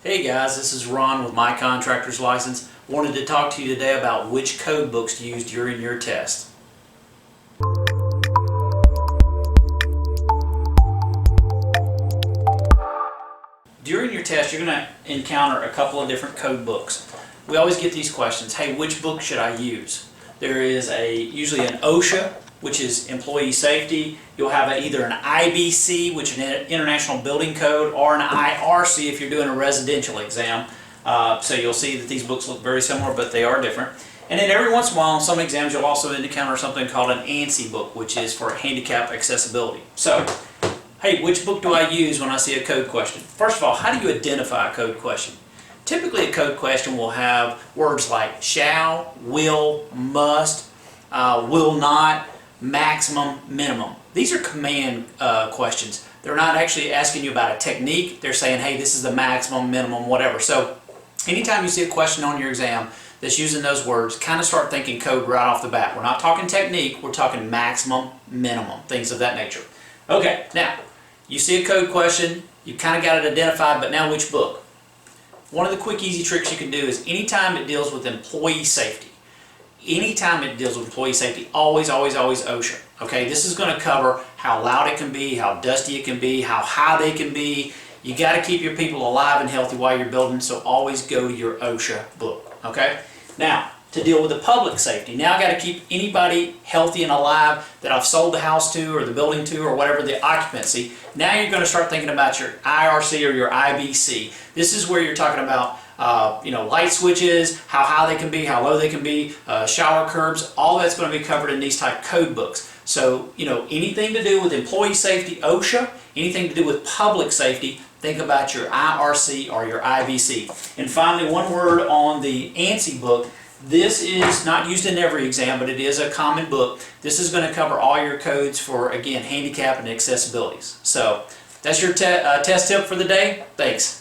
Hey guys, this is Ron with my Contractor's license. Wanted to talk to you today about which code books to use during your test. During your test, you're going to encounter a couple of different code books. We always get these questions, hey, which book should I use? There is usually an OSHA, which is employee safety. You'll have either an IBC, which is an International Building Code, or an IRC if you're doing a residential exam. So you'll see that these books look very similar, but they are different. And then every once in a while, on some exams, you'll also encounter something called an ANSI book, which is for handicap accessibility. So, hey, which book do I use when I see a code question? First of all, how do you identify a code question? Typically, a code question will have words like shall, will, must, will not, maximum, minimum. These are command questions. They're not actually asking you about a technique. They're saying, hey, this is the maximum, minimum, whatever. So anytime you see a question on your exam that's using those words, kind of start thinking code right off the bat. We're not talking technique, we're talking maximum, minimum, things of that nature. Okay, now, you see a code question, you kind of got it identified, but now which book? One of the quick, easy tricks you can do is anytime it deals with employee safety, always OSHA. Okay, this is going to cover how loud it can be, how dusty it can be, how high they can be. You got to keep your people alive and healthy while you're building, so always go to your OSHA book. Okay, now to deal with the public safety, now I got to keep anybody healthy and alive that I've sold the house to or the building to or whatever the occupancy. Now you're going to start thinking about your IRC or your IBC. This is where you're talking about light switches, how high they can be, how low they can be, shower curbs, all that's going to be covered in these type code books. So, anything to do with employee safety, OSHA, anything to do with public safety, think about your IRC or your IBC. And finally, one word on the ANSI book. This is not used in every exam, but it is a common book. This is going to cover all your codes for, again, handicap and accessibilities. So, that's your test tip for the day. Thanks.